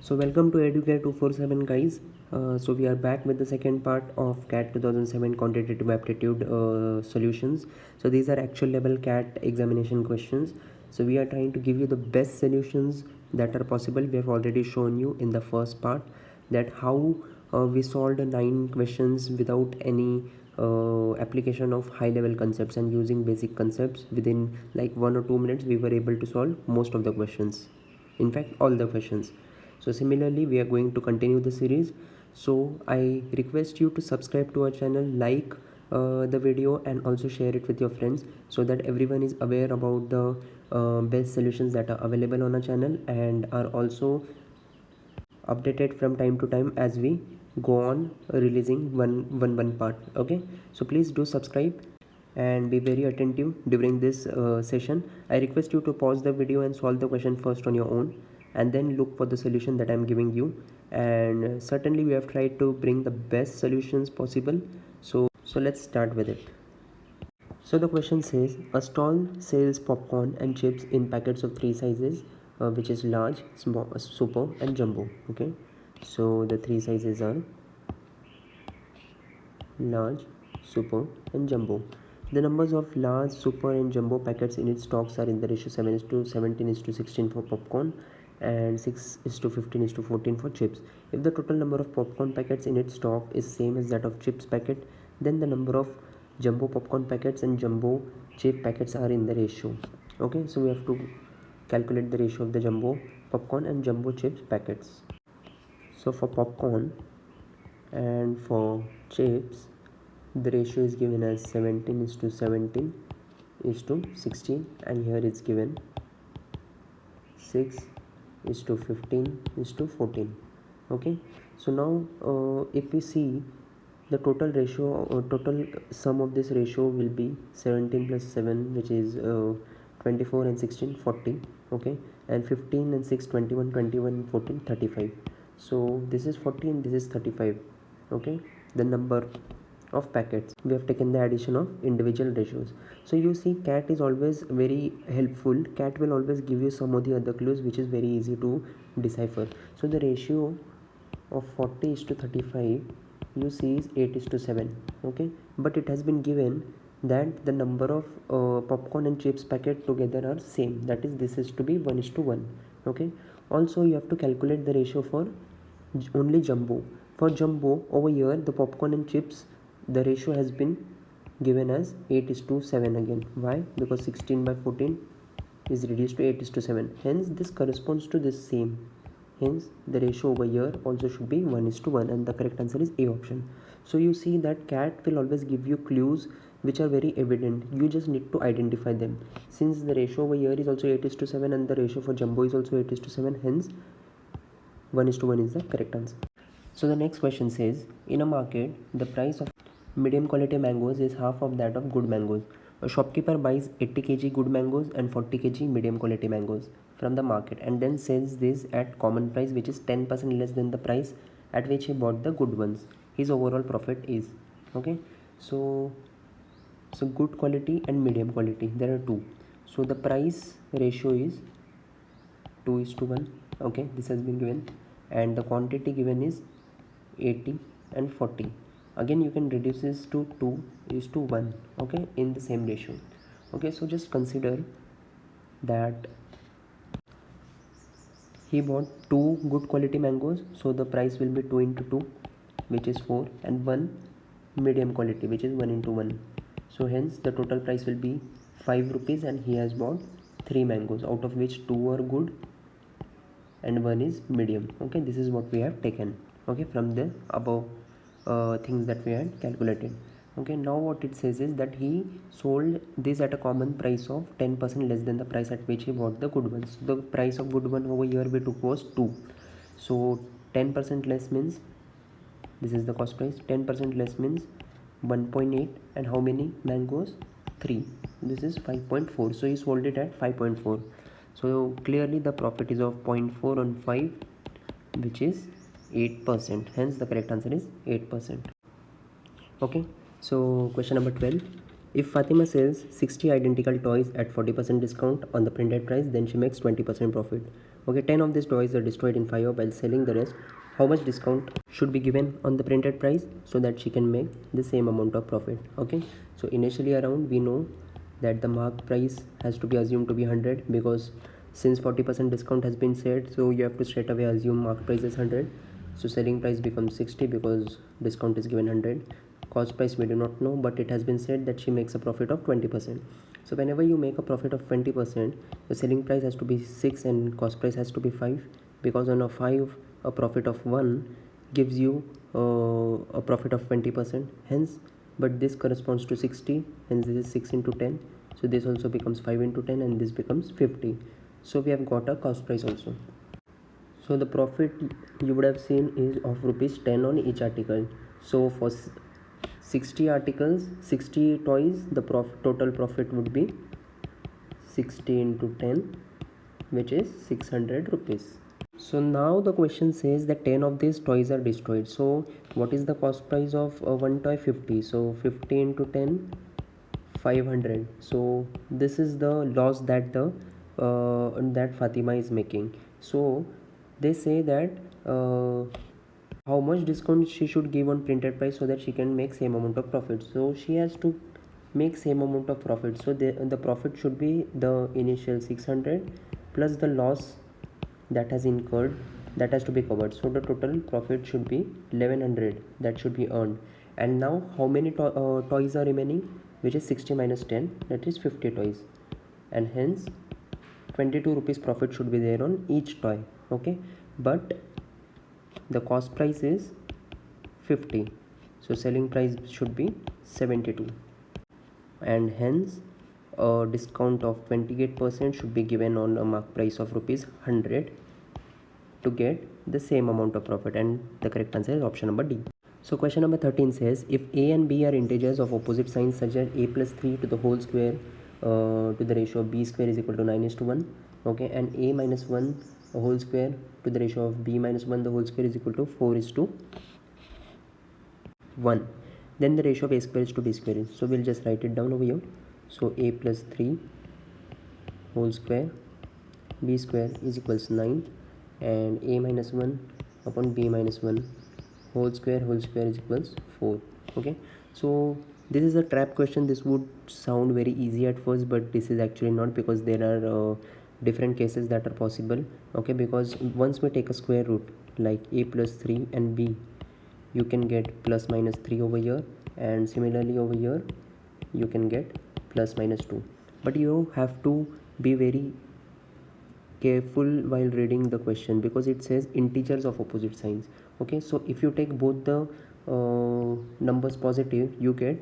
So welcome to Educare 247 guys. So we are back with the second part of CAT 2007 quantitative aptitude solutions. So these are actual level CAT examination questions. So we are trying to give you the best solutions that are possible. We have already shown you in the first part that how we solved 9 questions without any application of high level concepts, and using basic concepts within like 1 or 2 minutes we were able to solve most of the questions, in fact all the questions. So similarly we are going to continue the series. So I request you to subscribe to our channel, like the video, and also share it with your friends so that everyone is aware about the best solutions that are available on our channel and are also updated from time to time as we go on releasing one part. Okay, so please do subscribe and be very attentive during this session. I request you to pause the video and solve the question first on your own, and then look for the solution that I'm giving you. And certainly we have tried to bring the best solutions possible. So let's start with it. So the question says, a stall sells popcorn and chips in packets of 3 sizes, which is large, small, super, and jumbo. Okay, so the 3 sizes are large, super, and jumbo. The numbers of large, super, and jumbo packets in its stocks are in the ratio 7:17:16 for popcorn and 6:15:14 for chips. If the total number of popcorn packets in its stock is same as that of chips packet, then the number of jumbo popcorn packets and jumbo chip packets are in the ratio. Okay, so we have to calculate the ratio of the jumbo popcorn and jumbo chips packets. So for popcorn and for chips, the ratio is given as 17:17:16, and here it's given 6:15:14. Okay, so now if we see the total ratio or total sum of this ratio will be 17 plus 7, which is 24, and 16 40. Okay, and 15 and 6 21, 21 14 35. So this is 40 and this is 35. Okay, the number of packets, we have taken the addition of individual ratios. So you see, CAT is always very helpful. CAT will always give you some of the other clues which is very easy to decipher. So the ratio of 40:35 you see is 8:7. Okay, but it has been given that the number of popcorn and chips packet together are same, that is this is to be 1:1. Okay, also you have to calculate the ratio for only jumbo. For jumbo over here, the popcorn and chips, the ratio has been given as 8:7 again. Why? Because 16 by 14 is reduced to 8:7. Hence this corresponds to this same. Hence the ratio over here also should be 1:1, and the correct answer is A option. So you see that CAT will always give you clues which are very evident. You just need to identify them. Since the ratio over here is also 8:7 and the ratio for jumbo is also 8:7, hence 1:1 is the correct answer. So the next question says, in a market, the price of medium quality mangoes is half of that of good mangoes. A shopkeeper buys 80 kg good mangoes and 40 kg medium quality mangoes from the market and then sells this at common price, which is 10% less than the price at which he bought the good ones. His overall profit is, okay, so good quality and medium quality, there are two. So the price ratio is 2:1. Okay, this has been given, and the quantity given is 80 and 40. Again you can reduce this to 2:1. Okay, in the same ratio. Okay, so just consider that he bought 2 good quality mangoes, so the price will be 2 into 2, which is 4, and 1 medium quality, which is 1 into 1. So hence the total price will be 5 rupees, and he has bought 3 mangoes, out of which 2 are good and 1 is medium. Okay, this is what we have taken, okay, from the above things that we had calculated. Okay, now what it says is that he sold this at a common price of 10% less than the price at which he bought the good ones. The price of good one over here we took was 2, so 10% less means this is the cost price. 10% less means 1.8, and how many mangoes? 3. This is 5.4, so he sold it at 5.4. so clearly the profit is of 0.4 on 5, which is 8%. Hence the correct answer is 8%. Okay, so question number 12. If Fatima sells 60 identical toys at 40% discount on the printed price, then she makes 20% profit. Okay, 10 of these toys are destroyed in fire. While selling the rest, how much discount should be given on the printed price so that she can make the same amount of profit? Okay, so initially around we know that the mark price has to be assumed to be 100, because since 40% discount has been said, so you have to straight away assume mark price is 100. So selling price becomes 60 because discount is given 100. Cost price we do not know, but it has been said that she makes a profit of 20%. So whenever you make a profit of 20%, the selling price has to be 6 and cost price has to be 5, because on a 5 a profit of 1 gives you a profit of 20%. Hence, but this corresponds to 60, hence this is 6 into 10, so this also becomes 5 into 10 and this becomes 50. So we have got a cost price also. So the profit you would have seen is of rupees 10 on each article. So for 60 articles, 60 toys, the total profit would be 60 into 10, which is 600 rupees. So now the question says that 10 of these toys are destroyed. So what is the cost price of one toy? 50. So 50 into 10, 500. So this is the loss that that Fatima is making. So they say that how much discount she should give on printed price so that she can make same amount of profit. So she has to make same amount of profit. So the profit should be the initial 600 plus the loss that has incurred, that has to be covered. So the total profit should be 1100, that should be earned. And now how many toys are remaining, which is 60 minus 10, that is 50 toys, and hence 22 rupees profit should be there on each toy. Okay, but the cost price is 50, so selling price should be 72, and hence a discount of 28% should be given on a mark price of rupees 100 to get the same amount of profit, and the correct answer is option number D. So question number 13 says, if a and b are integers of opposite signs such as a plus 3 to the whole square to the ratio of b square is equal to 9:1, okay, and a minus 1 the whole square to the ratio of b minus 1 the whole square is equal to 4:1, then the ratio of a square is to b square is, so we'll just write it down over here. So a plus 3 whole square b square is equals 9, and a minus 1 upon b minus 1 whole square is equals 4. Okay, so this is a trap question. This would sound very easy at first, but this is actually not, because there are different cases that are possible. Okay, because once we take a square root like a plus 3 and b, you can get plus minus 3 over here, and similarly over here you can get plus minus 2. But you have to be very careful while reading the question, because it says integers of opposite signs. Okay, so if you take both the numbers positive, you get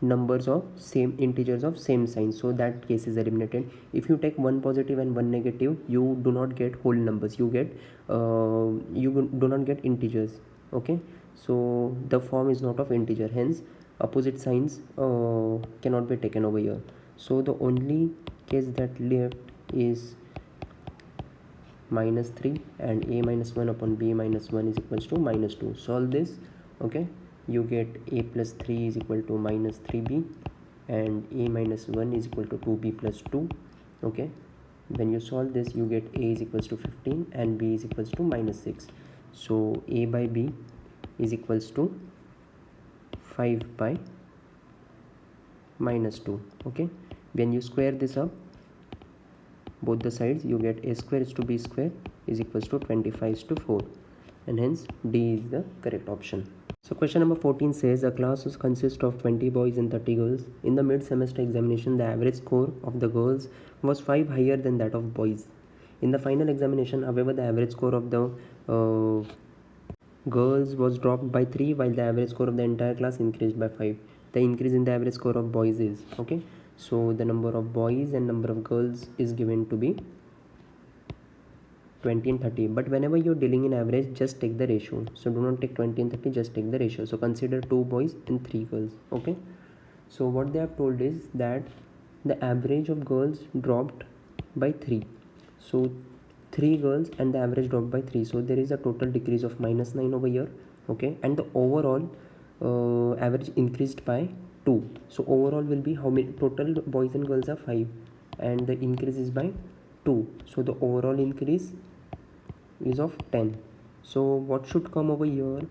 numbers of same integers of same sign, so that case is eliminated. If you take one positive and one negative, you do not get whole numbers, you get you do not get integers. Okay, so the form is not of integer, hence opposite signs cannot be taken over here. So the only case that left is minus 3, and a minus 1 upon b minus 1 is equals to minus 2. Solve this. Okay, you get a plus 3 is equal to minus 3b, and a minus 1 is equal to 2b plus 2. Okay, when you solve this, you get a is equals to 15 and b is equals to minus 6. So a by b is equals to 5 by minus 2. Okay, when you square this up both the sides, you get a square is to b square is equals to 25 is to 4, and hence D is the correct option. So question number 14 says, a class consists of 20 boys and 30 girls. In the mid-semester examination, the average score of the girls was 5 higher than that of boys. In the final examination, however, the average score of the girls was dropped by 3, while the average score of the entire class increased by 5. The increase in the average score of boys is, okay, so the number of boys and number of girls is given to be 20 and 30, but whenever you're dealing in average, just take the ratio. So do not take 20 and 30, just take the ratio. So consider 2 boys and 3 girls. Okay, so what they have told is that the average of girls dropped by 3, so 3 girls and the average dropped by 3, so there is a total decrease of minus 9 over here. Okay, and the overall average increased by 2, so overall will be how many total boys and girls are 5, and the increase is by 2, so the overall increase is of 10. So what should come over here?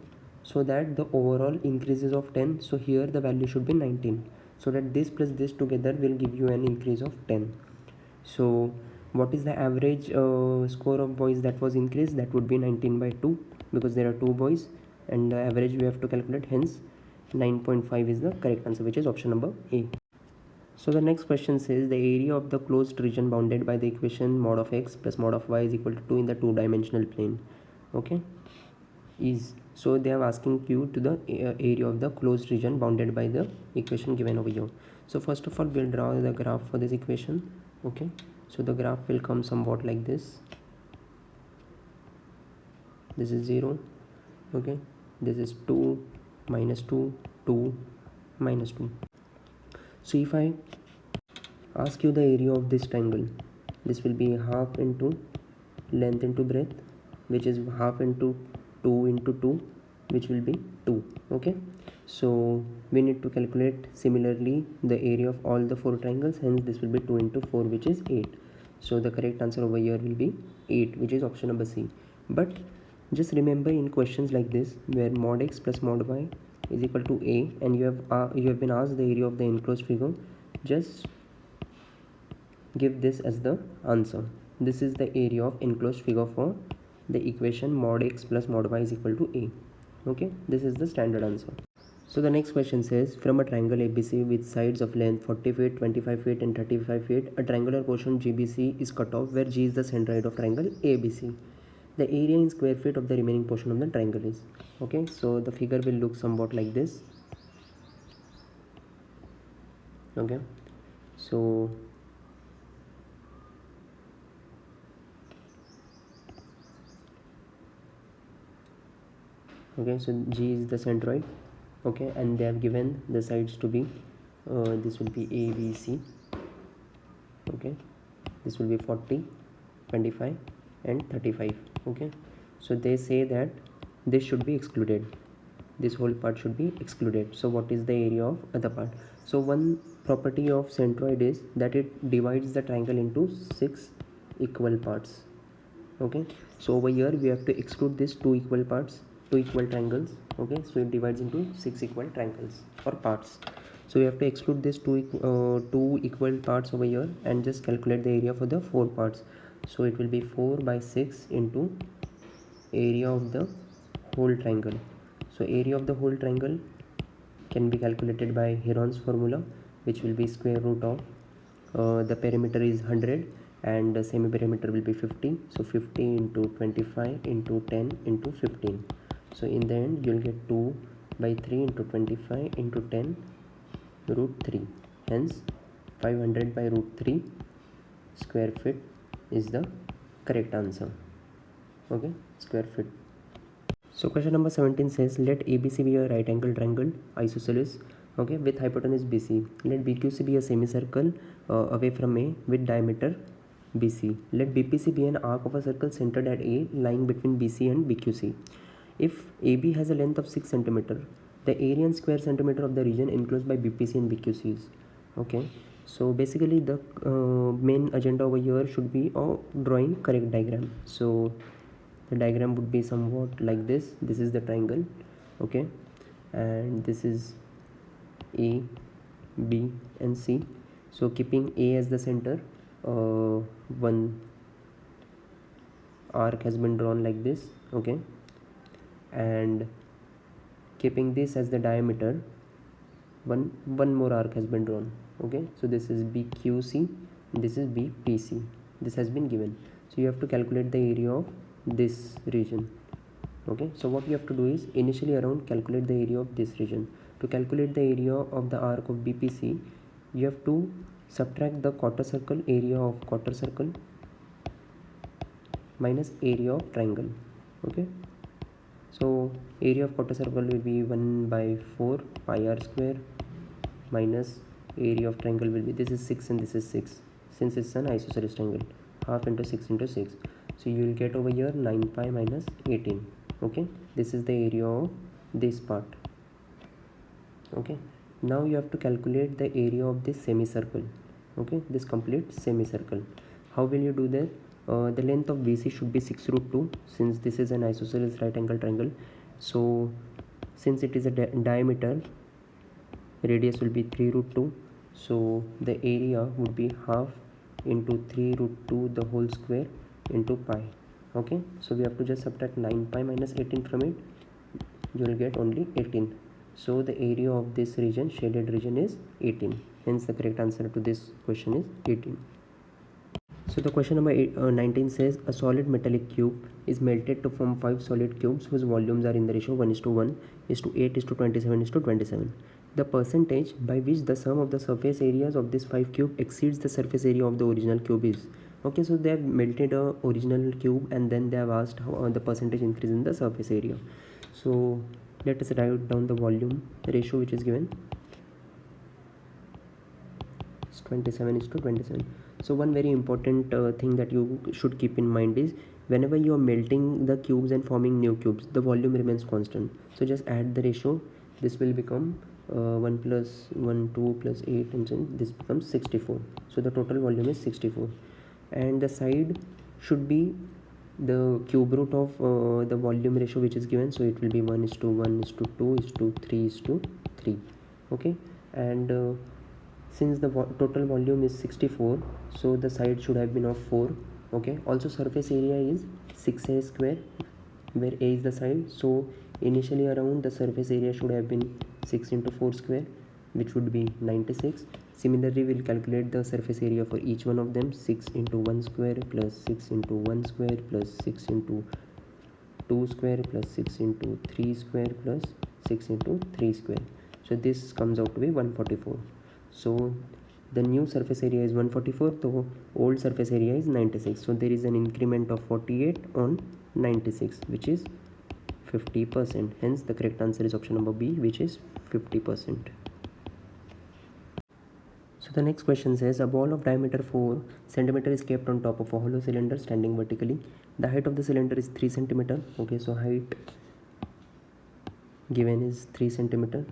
So that the overall increase is of 10, so here the value should be 19, so that this plus this together will give you an increase of 10. So what is the average score of boys that was increased? That would be 19 by 2, because there are 2 boys and the average we have to calculate, hence 9.5 is the correct answer, which is option number A. So the next question says the area of the closed region bounded by the equation mod of x plus mod of y is equal to 2 in the two-dimensional plane. Okay, is, so they are asking you to the area of the closed region bounded by the equation given over here. So first of all, we'll draw the graph for this equation. Okay, so the graph will come somewhat like this. This is 0. Okay, this is 2, minus 2, 2, minus 2. So if I ask you the area of this triangle, this will be half into length into breadth, which is half into 2 into 2, which will be 2. Okay, so we need to calculate similarly the area of all the 4 triangles, hence this will be 2 into 4, which is 8. So the correct answer over here will be 8, which is option number C. But just remember, in questions like this where mod x plus mod y is equal to A and you have been asked the area of the enclosed figure, just give this as the answer. This is the area of enclosed figure for the equation mod x plus mod y is equal to A. Okay, this is the standard answer. So the next question says, from a triangle ABC with sides of length 40 feet, 25 feet and 35 feet, a triangular portion GBC is cut off where G is the centroid of triangle ABC. The area in square feet of the remaining portion of the triangle is. Okay, so the figure will look somewhat like this. Okay, so G is the centroid. Okay, and they have given the sides to be this will be ABC. Okay, this will be 40, 25 and 35. Okay, so they say that this should be excluded, this whole part should be excluded. So what is the area of other part? So one property of centroid is that it divides the triangle into 6 equal parts. Okay, so over here we have to exclude these 2 equal parts, 2 equal triangles. Okay, so it divides into 6 equal triangles or parts. So we have to exclude these two equal parts over here and just calculate the area for the 4 parts. So it will be 4 by 6 into area of the whole triangle. So area of the whole triangle can be calculated by Heron's formula, which will be square root of the perimeter is 100 and the semi-perimeter will be 50. So 50 into 25 into 10 into 15. So in the end you'll get 2 by 3 into 25 into 10 root 3. Hence 500 by root 3 square feet is the correct answer. Okay, square feet. So question number 17 says, let ABC be a right angle triangle isosceles, okay, with hypotenuse BC. Let BQC be a semicircle away from A with diameter BC. Let BPC be an arc of a circle centered at A lying between BC and BQC. If AB has a length of 6 cm, the area in square centimeter of the region enclosed by BPC and BQC is. Okay, so basically the main agenda over here should be drawing correct diagram. So the diagram would be somewhat like this. This is the triangle. Okay, and this is A, B and C. So keeping A as the center, one arc has been drawn like this. Okay, and keeping this as the diameter, one more arc has been drawn. Okay, so this is BQC, this is BPC. This has been given. So you have to calculate the area of this region. Okay, so what you have to do is initially around calculate the area of this region. To calculate the area of the arc of BPC, you have to subtract the quarter circle area of quarter circle minus area of triangle. Okay, so area of quarter circle will be 1 by 4 pi r square minus area of triangle will be, this is 6 and this is 6, since it's an isosceles triangle, half into 6 into 6. So you will get over here 9 pi minus 18. Okay, this is the area of this part. Okay, now you have to calculate the area of this semicircle. Okay, this complete semicircle. How will you do that? The length of BC should be 6 root 2 since this is an isosceles right angle triangle. So since it is a diameter, radius will be 3 root 2. So the area would be half into 3 root 2 the whole square into pi. Okay, so we have to just subtract 9 pi minus 18 from it. You will get only 18. So the area of this region, shaded region, is 18. Hence the correct answer to this question is 18. So the question number 19 says a solid metallic cube is melted to form 5 solid cubes whose volumes are in the ratio 1:1, 8, 27, 27. The percentage by which the sum of the surface areas of this 5 cube exceeds the surface area of the original cube is. Okay, so they have melted a original cube and then they have asked how the percentage increase in the surface area. So let us write down the volume ratio which is given. It's 27:27. So one very important thing that you should keep in mind is whenever you are melting the cubes and forming new cubes, the volume remains constant. So just add the ratio. This will become 1 plus 1, 2 plus 8, and then this becomes 64. So the total volume is 64. And the side should be the cube root of the volume ratio which is given. So it will be 1:1:2:3:3. Okay, and since the total volume is 64, so the side should have been of 4. Okay, also surface area is 6a square where a is the side. So initially around the surface area should have been 6 into 4 square, which would be 96. Similarly, we'll calculate the surface area for each one of them. 6 into 1 square plus 6 into 1 square plus 6 into 2 square plus 6 into 3 square plus 6 into 3 square. So this comes out to be 144. So the new surface area is 144, the old surface area is 96. So there is an increment of 48 on 96, which is 50%. Hence the correct answer is option number B, which is 50%. So the next question says a ball of diameter 4 cm is kept on top of a hollow cylinder standing vertically. The height of the cylinder is 3 cm. Okay, so height given is 3 cm.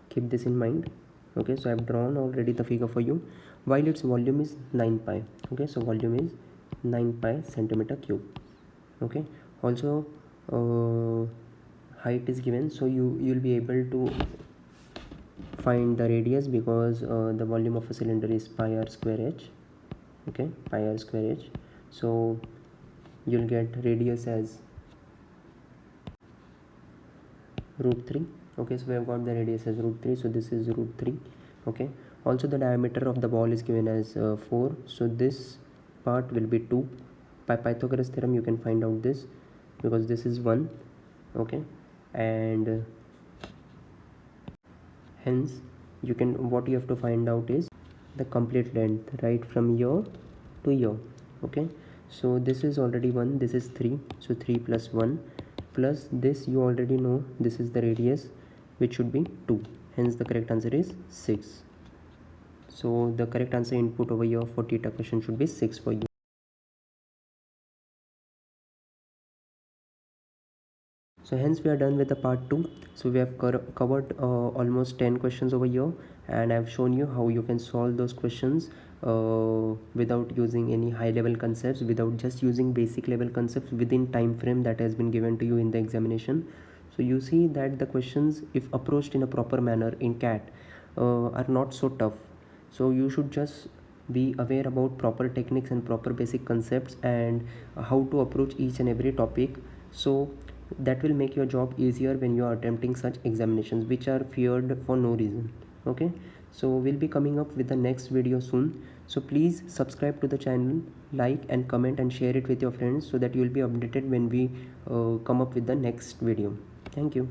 Keep this in mind. Okay, so I have drawn already the figure for you, while its volume is 9 pi. Okay, so volume is 9 pi centimeter cube. Okay, also height is given, so you'll be able to find the radius because the volume of a cylinder is pi r square h. Okay, pi r square h. So you'll get radius as root 3. Okay, so we have got the radius as root 3, so this is root 3. Okay, also the diameter of the ball is given as 4, so this part will be 2. By Pythagoras theorem you can find out this because this is 1. Okay, and hence you can, what you have to find out is the complete length right from here to here. Okay, so this is already 1, this is 3, so 3 plus 1 plus this you already know, this is the radius, which should be 2. Hence the correct answer is 6. So the correct answer input over here for theta question should be 6 for you. So hence we are done with the part 2. So we have covered almost 10 questions over here, and I have shown you how you can solve those questions without using any high level concepts, without just using basic level concepts within time frame that has been given to you in the examination. So you see that the questions, if approached in a proper manner in CAT, are not so tough. So you should just be aware about proper techniques and proper basic concepts and how to approach each and every topic. So that will make your job easier when you are attempting such examinations which are feared for no reason. Okay, so we'll be coming up with the next video soon, so please subscribe to the channel, like and comment and share it with your friends so that you will be updated when we come up with the next video. Thank you.